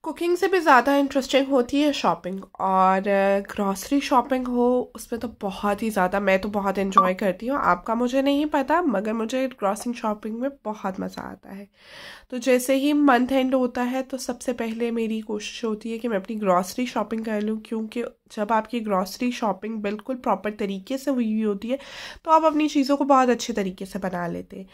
Cooking से भी ज़्यादा इंटरेस्टिंग होती है शॉपिंग। और ग्रॉसरी शॉपिंग हो उसमें तो बहुत ही ज़्यादा मैं तो बहुत इन्जॉय करती हूँ। आपका मुझे नहीं पता, मगर मुझे ग्रॉसरी शॉपिंग में बहुत मज़ा आता है। तो जैसे ही मंथ एंड होता है तो सबसे पहले मेरी कोशिश होती है कि मैं अपनी ग्रॉसरी शॉपिंग कर लूँ, क्योंकि जब आपकी ग्रॉसरी शॉपिंग बिल्कुल प्रॉपर तरीके से हुई होती है तो आप अपनी चीज़ों को बहुत अच्छे तरीके से बना लेते हैं।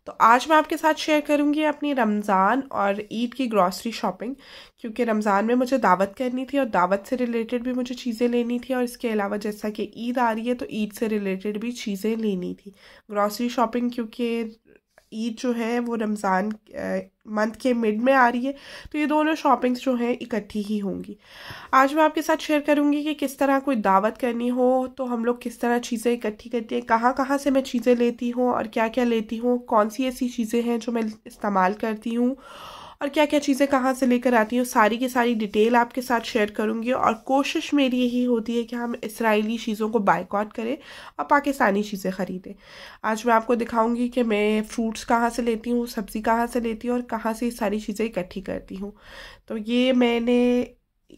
तो आज मैं आपके साथ शेयर करूँगी अपनी रमज़ान और ईद की ग्रॉसरी शॉपिंग, क्योंकि रमज़ान में मुझे दावत करनी थी और दावत से रिलेटेड भी मुझे चीज़ें लेनी थी, और इसके अलावा जैसा कि ईद आ रही है तो ईद से रिलेटेड भी चीज़ें लेनी थी। ग्रॉसरी शॉपिंग क्योंकि ईद जो है वो रमज़ान मंथ के मिड में आ रही है, तो ये दोनों शॉपिंग्स जो हैं इकट्ठी ही होंगी। आज मैं आपके साथ शेयर करूंगी कि किस तरह कोई दावत करनी हो तो हम लोग किस तरह चीज़ें इकट्ठी करते हैं, कहाँ कहाँ से मैं चीज़ें लेती हूँ और क्या क्या लेती हूँ, कौन सी ऐसी चीज़ें हैं जो मैं इस्तेमाल करती हूँ और क्या क्या चीज़ें कहाँ से लेकर आती हूँ। सारी की सारी डिटेल आपके साथ शेयर करूँगी। और कोशिश मेरी यही होती है कि हम इसराइली चीज़ों को बायकॉट करें और पाकिस्तानी चीज़ें ख़रीदें। आज मैं आपको दिखाऊंगी कि मैं फ्रूट्स कहाँ से लेती हूँ, सब्ज़ी कहाँ से लेती हूँ और कहाँ से ये सारी चीज़ें इकट्ठी करती हूँ। तो ये मैंने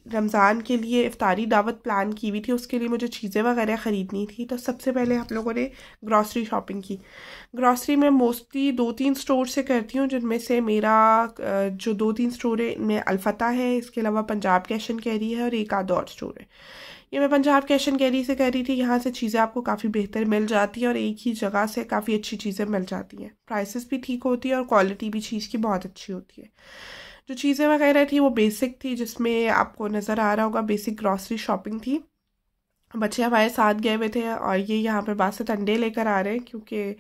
रमज़ान के लिए इफ्तारी दावत प्लान की हुई थी, उसके लिए मुझे चीज़ें वगैरह ख़रीदनी थी। तो सबसे पहले हम लोगों ने ग्रॉसरी शॉपिंग की। ग्रॉसरी में मोस्टली 2-3 स्टोर से करती हूँ, जिनमें से मेरा जो 2-3 स्टोर है इनमें अल्फता है, इसके अलावा पंजाब कैश एंड कैरी है और एक आध और स्टोर है। ये मैं पंजाब कैश एंड कैरी से कर रही थी। यहाँ से चीज़ें आपको काफ़ी बेहतर मिल जाती हैं और एक ही जगह से काफ़ी अच्छी चीज़ें मिल जाती हैं। प्राइसेस भी ठीक होती है और क्वालिटी भी चीज़ की बहुत अच्छी होती है। जो चीज़ें वगैरह थी वो बेसिक थी, जिसमें आपको नज़र आ रहा होगा बेसिक ग्रॉसरी शॉपिंग थी। बच्चे हमारे साथ गए हुए थे और ये यहाँ पे बासत अंडे लेकर आ रहे हैं, क्योंकि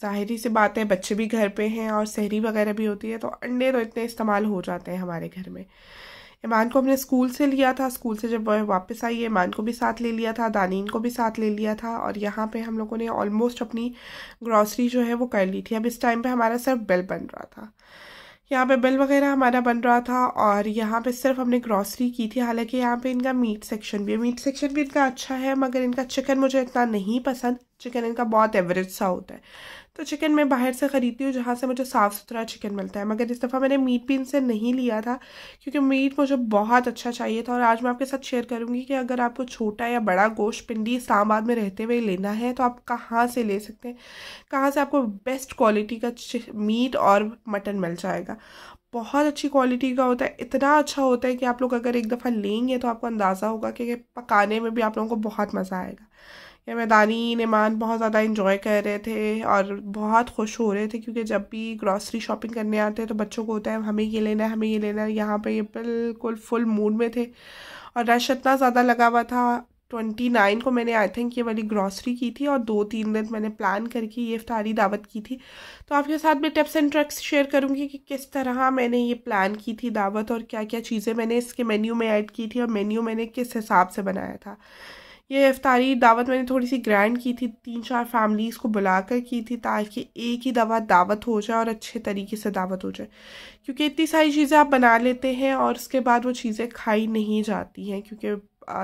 ज़ाहिरी सी बात है बच्चे भी घर पे हैं और सहरी वगैरह भी होती है, तो अंडे तो इतने इस्तेमाल हो जाते हैं हमारे घर में। ईमान को हमने स्कूल से लिया था, स्कूल से जब वह वापस आई ईमान को भी साथ ले लिया था, दानीन को भी साथ ले लिया था, और यहाँ पे हम लोगों ने ऑलमोस्ट अपनी ग्रॉसरी जो है वो कर ली थी। अब इस टाइम पे हमारा सिर्फ बिल बन रहा था, यहाँ पे बिल वगैरह हमारा बन रहा था और यहाँ पे सिर्फ हमने ग्रॉसरी की थी। हालांकि यहाँ पे इनका मीट सेक्शन भी है, मीट सेक्शन भी इनका अच्छा है, मगर इनका चिकन मुझे इतना नहीं पसंद। चिकन इनका बहुत एवरेज सा होता है, तो चिकन मैं बाहर से ख़रीदती हूँ जहाँ से मुझे साफ़ सुथरा चिकन मिलता है। मगर इस दफ़ा मैंने मीट भी इनसे नहीं लिया था, क्योंकि मीट मुझे बहुत अच्छा चाहिए था। और आज मैं आपके साथ शेयर करूँगी कि अगर आपको छोटा या बड़ा गोश्त पिंडी इस्लामाबाद में रहते हुए लेना है तो आप कहाँ से ले सकते हैं, कहाँ से आपको बेस्ट क्वालिटी का मीट और मटन मिल जाएगा। बहुत अच्छी क्वालिटी का होता है, इतना अच्छा होता है कि आप लोग अगर एक दफ़ा लेंगे तो आपको अंदाज़ा होगा कि पकाने में भी आप लोगों को बहुत मज़ा आएगा। ये मैदानी ईमान बहुत ज़्यादा इंजॉय कर रहे थे और बहुत खुश हो रहे थे, क्योंकि जब भी ग्रॉसरी शॉपिंग करने आते हैं तो बच्चों को होता है हमें ये लेना है, हमें ये लेना है। यहाँ पे ये बिल्कुल फुल मूड में थे और रश इतना ज़्यादा लगा हुआ था। 29 को मैंने आई थिंक ये वाली ग्रॉसरी की थी और 2-3 दिन मैंने प्लान करके ये इफ्तारी दावत की थी। तो आपके साथ भी टिप्स एंड ट्रिक्स शेयर करूँगी कि किस तरह मैंने ये प्लान की थी दावत और क्या क्या चीज़ें मैंने इसके मेन्यू में ऐड की थी और मेन्यू मैंने किस हिसाब से बनाया था। ये इफ्तारी दावत मैंने थोड़ी सी ग्रैंड की थी, 3-4 फैमिलीज़ को बुलाकर की थी, ताकि एक ही दफ़ा दावत हो जाए और अच्छे तरीके से दावत हो जाए। क्योंकि इतनी सारी चीज़ें आप बना लेते हैं और उसके बाद वो चीज़ें खाई नहीं जाती हैं, क्योंकि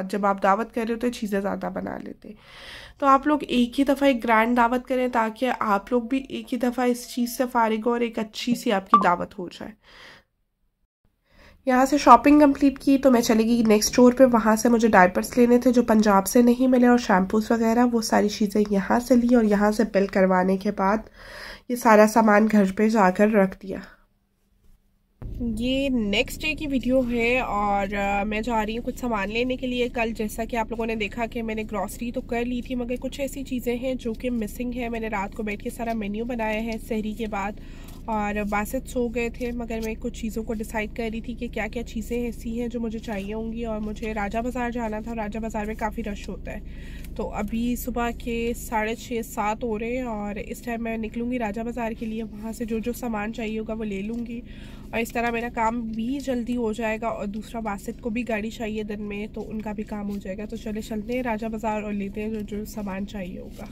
जब आप दावत कर रहे हो तो चीज़ें ज़्यादा बना लेते हैं। तो आप लोग एक ही दफ़ा एक ग्रैंड दावत करें, ताकि आप लोग भी एक ही दफ़ा इस चीज़ से फारिग हो और एक अच्छी सी आपकी दावत हो जाए। यहाँ से शॉपिंग कंप्लीट की तो मैं चली गई नेक्स्ट स्टोर पे। वहाँ से मुझे डायपर्स लेने थे जो पंजाब से नहीं मिले और शैम्पूस वगैरह, वो सारी चीज़ें यहाँ से ली और यहाँ से बिल करवाने के बाद ये सारा सामान घर पे जाकर रख दिया। ये नेक्स्ट डे की वीडियो है और मैं जा रही हूँ कुछ सामान लेने के लिए। कल जैसा कि आप लोगों ने देखा कि मैंने ग्रॉसरी तो कर ली थी, मगर कुछ ऐसी चीज़ें हैं जो कि मिसिंग है। मैंने रात को बैठ के सारा मेन्यू बनाया है सहरी के बाद और बासित सो गए थे, मगर मैं कुछ चीज़ों को डिसाइड कर रही थी कि क्या क्या चीज़ें ऐसी हैं जो मुझे चाहिए होंगी। और मुझे राजा बाज़ार जाना था, राजा बाज़ार में काफ़ी रश होता है। तो अभी सुबह के 6:30-7 हो रहे हैं और इस टाइम मैं निकलूँगी राजा बाज़ार के लिए। वहाँ से जो जो सामान चाहिए होगा वो ले लूँगी और इस तरह मेरा काम भी जल्दी हो जाएगा और दूसरा बासित को भी गाड़ी चाहिए दिन में, तो उनका भी काम हो जाएगा। तो चलते हैं राजा बाज़ार और लेते हैं जो जो सामान चाहिए होगा।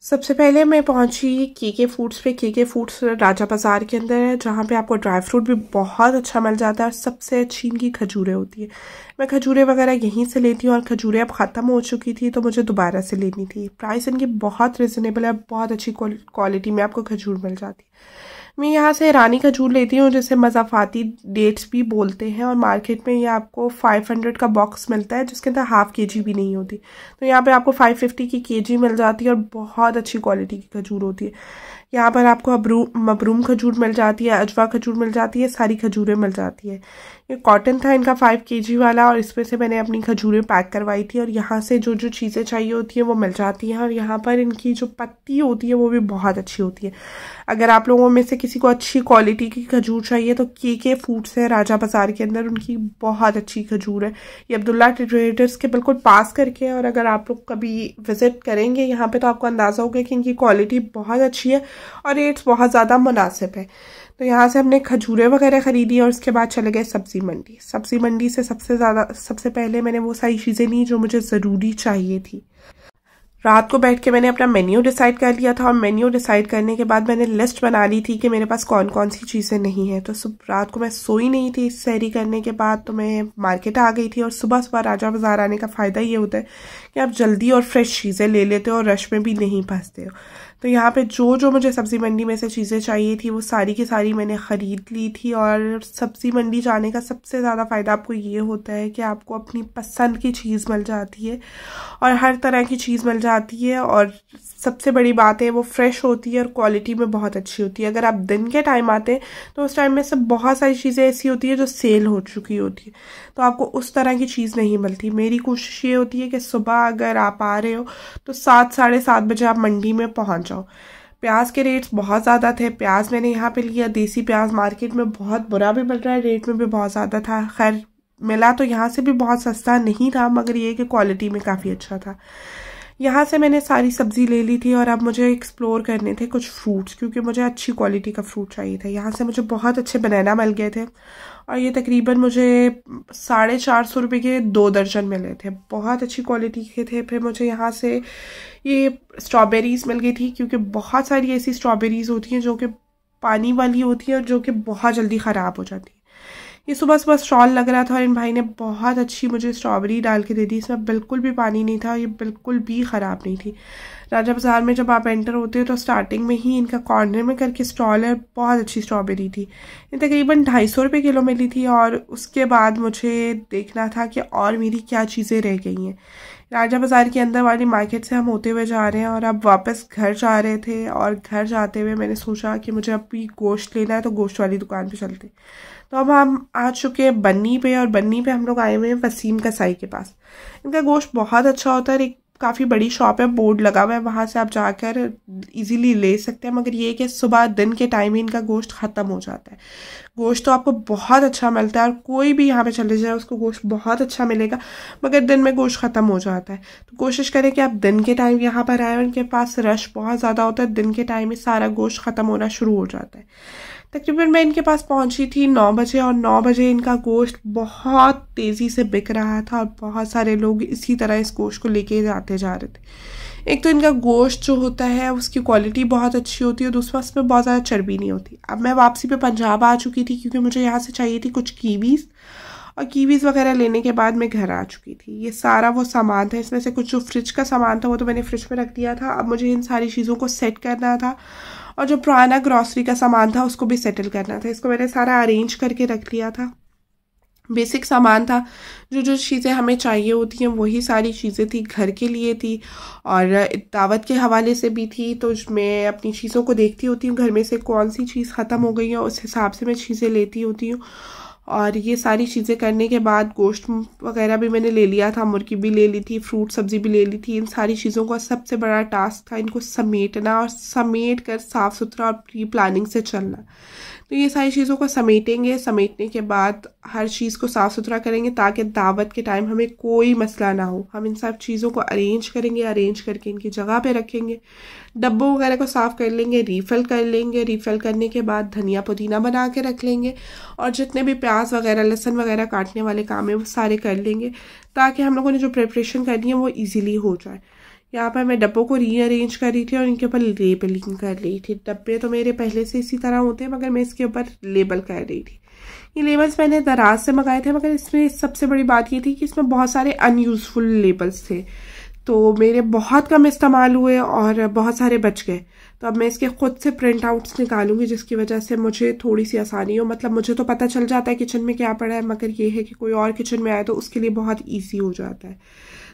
सबसे पहले मैं पहुंची केके फूड्स पे। केके फूड्स राजा बाज़ार के अंदर है, जहाँ पे आपको ड्राई फ्रूट भी बहुत अच्छा मिल जाता है और सबसे अच्छी इनकी खजूरें होती है। मैं खजूरें वगैरह यहीं से लेती हूँ और खजूरें अब ख़त्म हो चुकी थी तो मुझे दोबारा से लेनी थी। प्राइस इनकी बहुत रिजनेबल है, बहुत अच्छी क्वालिटी में आपको खजूर मिल जाती है। मैं यहाँ से ईरानी खजूर लेती हूँ जिसे मज़ाफ़ाती डेट्स भी बोलते हैं, और मार्केट में ये आपको 500 का बॉक्स मिलता है जिसके अंदर हाफ केजी भी नहीं होती। तो यहाँ पे आपको 550 की केजी मिल जाती है और बहुत अच्छी क्वालिटी की खजूर होती है। यहाँ पर आपको मबरूम खजूर मिल जाती है, अजवा खजूर मिल जाती है, सारी खजूरें मिल जाती है। ये कॉटन था इनका 5 केजी वाला, और इसमें से मैंने अपनी खजूरें पैक करवाई थी, और यहाँ से जो जो चीज़ें चाहिए होती हैं वो मिल जाती हैं। और यहाँ पर इनकी जो पत्ती होती है वो भी बहुत अच्छी होती है। अगर आप लोगों में से किसी को अच्छी क्वालिटी की खजूर चाहिए तो के फूड्स है राजा बाज़ार के अंदर, उनकी बहुत अच्छी खजूर है। ये अब्दुल्ला ट्रेडर्स के बिल्कुल पास करके है, और अगर आप लोग कभी विज़िट करेंगे यहाँ पे तो आपको अंदाज़ा होगा कि इनकी क्वालिटी बहुत अच्छी है और रेट्स बहुत ज़्यादा मुनासिब है। तो यहाँ से हमने खजूरें वगैरह ख़रीदी और उसके बाद चले गए सब्ज़ी मंडी। सब्ज़ी मंडी से सबसे पहले मैंने वो सारी चीज़ें ली जो मुझे ज़रूरी चाहिए थी। रात को बैठ के मैंने अपना मेन्यू डिसाइड कर लिया था, और मेन्यू डिसाइड करने के बाद मैंने लिस्ट बना ली थी कि मेरे पास कौन कौन सी चीज़ें नहीं हैं। तो रात को मैं सोई नहीं थी। सहरी करने के बाद तो मैं मार्केट आ गई थी, और सुबह सुबह राजा बाज़ार आने का फ़ायदा ये होता है कि आप जल्दी और फ्रेश चीज़ें ले लेते हो और रश में भी नहीं फंसते हो। तो यहाँ पे जो जो मुझे सब्ज़ी मंडी में से चीज़ें चाहिए थी वो सारी की सारी मैंने ख़रीद ली थी। और सब्ज़ी मंडी जाने का सबसे ज़्यादा फ़ायदा आपको ये होता है कि आपको अपनी पसंद की चीज़ मिल जाती है और हर तरह की चीज़ मिल जाती है, और सबसे बड़ी बात है वो फ्रेश होती है और क्वालिटी में बहुत अच्छी होती है। अगर आप दिन के टाइम आते हैं तो उस टाइम में सब बहुत सारी चीज़ें ऐसी होती है जो सेल हो चुकी होती है, तो आपको उस तरह की चीज़ नहीं मिलती। मेरी कोशिश ये होती है कि सुबह अगर आप आ रहे हो तो 7 साढ़े 7 बजे आप मंडी में पहुंच जाओ। प्याज के रेट्स बहुत ज़्यादा थे। प्याज मैंने यहाँ पे लिया देसी प्याज, मार्केट में बहुत बुरा भी मिल रहा है, रेट में भी बहुत ज़्यादा था। खैर मिला तो यहाँ से भी बहुत सस्ता नहीं था, मगर ये कि क्वालिटी में काफ़ी अच्छा था। यहाँ से मैंने सारी सब्ज़ी ले ली थी, और अब मुझे एक्सप्लोर करने थे कुछ फ्रूट्स, क्योंकि मुझे अच्छी क्वालिटी का फ्रूट चाहिए था। यहाँ से मुझे बहुत अच्छे बनाना मिल गए थे, और ये तकरीबन मुझे 450 रुपये के 2 दर्जन मिले थे, बहुत अच्छी क्वालिटी के थे। फिर मुझे यहाँ से ये स्ट्रॉबेरीज़ मिल गई थी, क्योंकि बहुत सारी ऐसी स्ट्रॉबेरीज़ होती हैं जो कि पानी वाली होती है और जो कि बहुत जल्दी ख़राब हो जाती है। ये सुबह सुबह स्टॉल लग रहा था और इन भाई ने बहुत अच्छी मुझे स्ट्रॉबेरी डाल के दे दी। इसमें बिल्कुल भी पानी नहीं था, ये बिल्कुल भी ख़राब नहीं थी। राजा बाज़ार में जब आप एंटर होते हो तो स्टार्टिंग में ही इनका कॉर्नर में करके स्टॉल है, बहुत अच्छी स्ट्रॉबेरी थी। ये तकरीबन 250 रुपये किलो मिली थी, और उसके बाद मुझे देखना था कि और मेरी क्या चीज़ें रह गई हैं। राजा बाज़ार के अंदर वाली मार्केट से हम होते हुए जा रहे हैं और अब वापस घर जा रहे थे, और घर जाते हुए मैंने सोचा कि मुझे अभी गोश्त लेना है तो गोश्त वाली दुकान पे चलते। तो अब हम आ चुके हैं बन्नी पे, और बन्नी पे हम लोग आए हुए हैं वसीम कसाई के पास। इनका गोश्त बहुत अच्छा होता है, एक काफ़ी बड़ी शॉप है, बोर्ड लगा हुआ है, वहाँ से आप जाकर इजीली ले सकते हैं। मगर ये कि सुबह दिन के टाइम ही इनका गोश्त ख़त्म हो जाता है। गोश्त तो आपको बहुत अच्छा मिलता है, और कोई भी यहाँ पे चले जाए उसको गोश्त बहुत अच्छा मिलेगा, मगर दिन में गोश्त ख़त्म हो जाता है। तो कोशिश करें कि आप दिन के टाइम यहाँ पर आए। उनके पास रश बहुत ज़्यादा होता है, दिन के टाइम में सारा गोश्त ख़त्म होना शुरू हो जाता है। तकरीबन मैं इनके पास पहुंची थी 9 बजे, और 9 बजे इनका गोश्त बहुत तेज़ी से बिक रहा था, और बहुत सारे लोग इसी तरह इस गोश्त को लेके जाते जा रहे थे। एक तो इनका गोश्त जो होता है उसकी क्वालिटी बहुत अच्छी होती है, और दूसरा उसमें बहुत ज़्यादा चर्बी नहीं होती। अब मैं वापसी पे पंजाब आ चुकी थी, क्योंकि मुझे यहाँ से चाहिए थी कुछ कीवीज़, और कीवीज़ वगैरह लेने के बाद मैं घर आ चुकी थी। ये सारा वो सामान था, इसमें से कुछ जो फ्रिज का सामान था वो तो मैंने फ्रिज में रख दिया था। अब मुझे इन सारी चीज़ों को सेट करना था, और जो पुराना ग्रॉसरी का सामान था उसको भी सेटल करना था। इसको मैंने सारा अरेंज करके रख लिया था। बेसिक सामान था, जो जो चीज़ें हमें चाहिए होती हैं वही सारी चीज़ें थी, घर के लिए थी और दावत के हवाले से भी थी। तो मैं अपनी चीज़ों को देखती होती हूँ, घर में से कौन सी चीज़ ख़त्म हो गई है उस हिसाब से मैं चीज़ें लेती होती हूँ। और ये सारी चीज़ें करने के बाद गोश्त वगैरह भी मैंने ले लिया था, मुर्गी भी ले ली थी, फ्रूट सब्ज़ी भी ले ली थी। इन सारी चीज़ों का सबसे बड़ा टास्क था इनको समेटना, और समेट कर साफ़ सुथरा और प्री प्लानिंग से चलना। तो ये सारी चीज़ों को समेटेंगे, समेटने के बाद हर चीज़ को साफ़ सुथरा करेंगे ताकि दावत के टाइम हमें कोई मसला ना हो। हम इन सब चीज़ों को अरेंज करेंगे, अरेंज करके इनकी जगह पे रखेंगे, डब्बों वगैरह को साफ़ कर लेंगे, रीफ़िल कर लेंगे। रीफ़िल करने के बाद धनिया पुदीना बना के रख लेंगे, और जितने भी प्याज वगैरह लहसुन वगैरह काटने वाले काम है वो सारे कर लेंगे, ताकि हम लोगों ने जो प्रिपरेशन करनी है वो ईज़िली हो जाए। यहाँ पर मैं डब्बों को रीअरेंज कर रही थी और इनके ऊपर लेबलिंग कर रही थी। डब्बे तो मेरे पहले से इसी तरह होते हैं, मगर मैं इसके ऊपर लेबल कर रही थी। ये लेबल्स मैंने दराज से मंगाए थे, मगर इसमें सबसे बड़ी बात ये थी कि इसमें बहुत सारे अनयूज़फुल लेबल्स थे। तो मेरे बहुत कम इस्तेमाल हुए और बहुत सारे बच गए। तो अब मैं इसके खुद से प्रिंट आउट्स निकालूंगी, जिसकी वजह से मुझे थोड़ी सी आसानी हो। मतलब मुझे तो पता चल जाता है किचन में क्या पड़ा है, मगर ये है कि कोई और किचन में आए तो उसके लिए बहुत ईजी हो जाता है।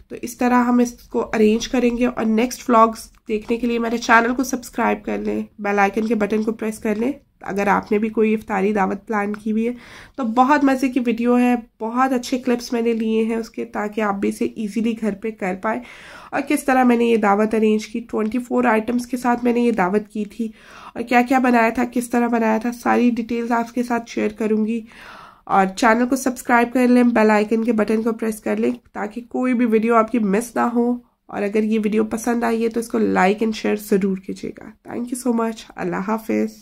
तो इस तरह हम इसको अरेंज करेंगे। और नेक्स्ट व्लॉग्स देखने के लिए मेरे चैनल को सब्सक्राइब कर लें, बेल आइकन के बटन को प्रेस कर लें। अगर आपने भी कोई इफ्तारी दावत प्लान की हुई है तो बहुत मज़े की वीडियो है, बहुत अच्छे क्लिप्स मैंने लिए हैं उसके, ताकि आप भी इसे इजीली घर पे कर पाए। और किस तरह मैंने ये दावत अरेंज की, 24 आइटम्स के साथ मैंने ये दावत की थी और क्या क्या बनाया था, किस तरह बनाया था, सारी डिटेल्स आपके साथ शेयर करूँगी। और चैनल को सब्सक्राइब कर लें, बेल आइकन के बटन को प्रेस कर लें ताकि कोई भी वीडियो आपकी मिस ना हो। और अगर ये वीडियो पसंद आई है तो इसको लाइक एंड शेयर ज़रूर कीजिएगा। Thank you so much. अल्लाह हाफिज़।